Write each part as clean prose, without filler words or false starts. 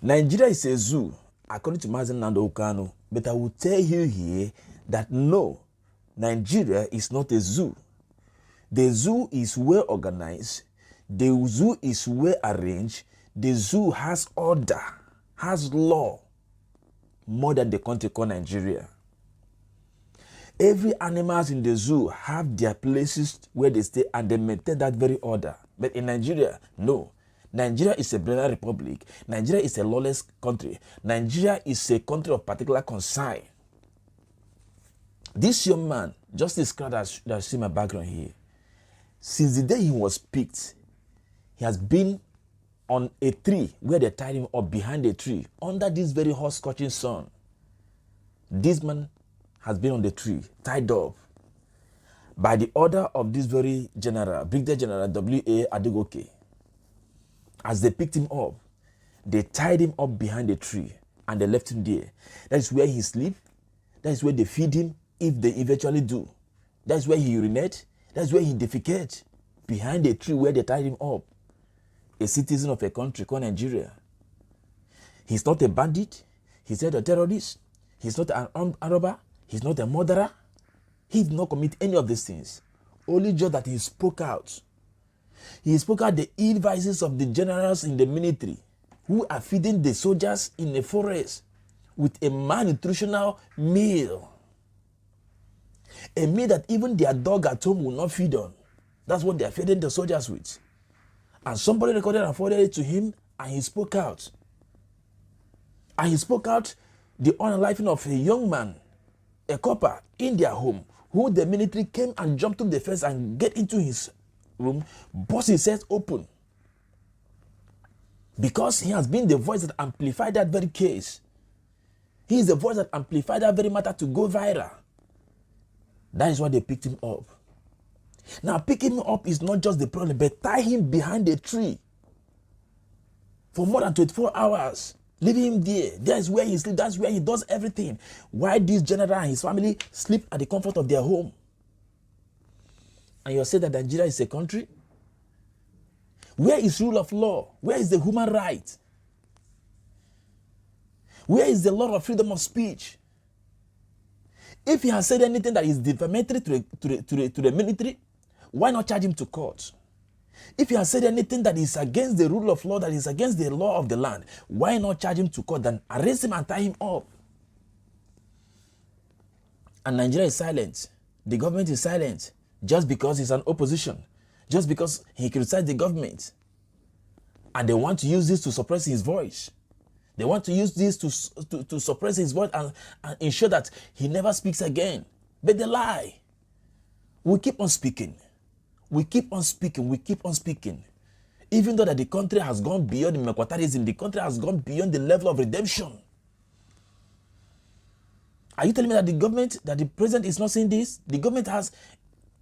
Nigeria is a zoo, according to Mazen Nando Okano, but I will tell you here that no, Nigeria is not a zoo. The zoo is well organized. The zoo is well arranged. The zoo has order, has law, more than the country called Nigeria. Every animals in the zoo have their places where they stay and they maintain that very order. But in Nigeria, no. Nigeria is a banana republic. Nigeria is a lawless country. Nigeria is a country of particular concern. This young man, Justicecrack, that see my background here, since the day he was picked, he has been on a tree where they tied him up behind a tree under this very hot scorching sun. This man has been on the tree, tied up by the order of this very general, Brigadier General W.A Adogoke. As they picked him up, they tied him up behind a tree and they left him there. That is where he sleeps. That is where they feed him, if they eventually do. That is where he urinates. That is where he defecates, behind a tree where they tied him up. A citizen of a country called Nigeria. He's not a bandit. He's not a terrorist. He's not an armed robber. He's not a murderer. He did not commit any of these things. Only just that he spoke out. He spoke out the ill vices of the generals in the military who are feeding the soldiers in the forest with a malnutritional meal. A meal that even their dog at home will not feed on. That's what they are feeding the soldiers with. And somebody recorded and forwarded it to him, and he spoke out. And he spoke out the unaliving of a young man, a copper, in their home, who the military came and jumped up the fence and get into his room, bust his head open. Because he has been the voice that amplified that very case. He is the voice that amplified that very matter to go viral. That is why they picked him up. Now, picking him up is not just the problem, but tie him behind a tree for more than 24 hours. Leaving him there. That is where he sleeps. That's where he does everything. Why this general and his family sleep at the comfort of their home? And you say that Nigeria is a country? Where is rule of law? Where is the human right? Where is the law of freedom of speech? If he has said anything that is defamatory to the military, why not charge him to court? If he has said anything that is against the rule of law, that is against the law of the land, why not charge him to court, then arrest him and tie him up? And Nigeria is silent. The government is silent just because he's an opposition, just because he criticized the government. And they want to use this to suppress his voice. They want to use this to suppress his voice and ensure that he never speaks again. But they lie. We keep on speaking. We keep on speaking. We keep on speaking. Even though that the country has gone beyond the Mekwatarism, the country has gone beyond the level of redemption. Are you telling me that the government, that the president is not saying this? The government has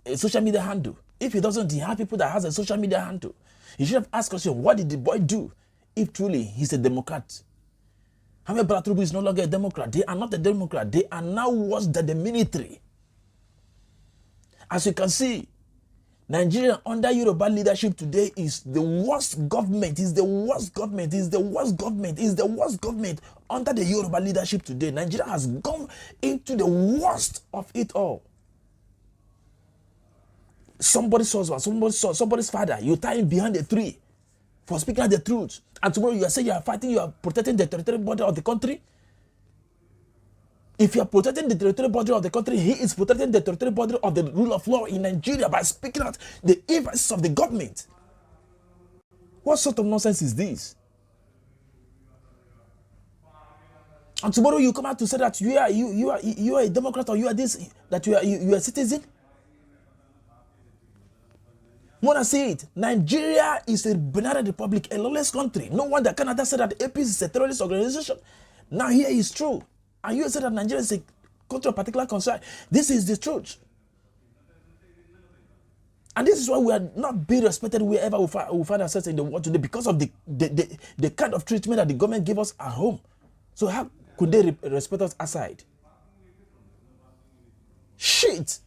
a social media handle. If he doesn't, he has people that has a social media handle. He should have asked us, what did the boy do if truly he's a Democrat? Hamid Baratrubu is no longer a Democrat. They are not a Democrat. They are now worse than the military. As you can see, Nigeria under Yoruba leadership today is the worst government. Is the worst government. Is the worst government. Is the worst government under the Yoruba leadership today. Nigeria has gone into the worst of it all. Somebody's husband, somebody's father, you tie him behind a tree for speaking out the truth. And tomorrow you are saying you are fighting, you are protecting the territorial border of the country. If you are protecting the territorial border of the country, he is protecting the territorial border of the rule of law in Nigeria by speaking out the evils of the government. What sort of nonsense is this? And tomorrow you come out to say that you are a Democrat, or you are this, that you are a citizen. Wanna see it? Nigeria is a banana republic, a lawless country. No wonder Canada said that the APC is a terrorist organization. Now here is true. And you said that Nigeria is a country of particular concern. This is the truth. And this is why we are not being respected wherever we find ourselves in the world today, because of the kind of treatment that the government gave us at home. So how could they respect us outside? Shit!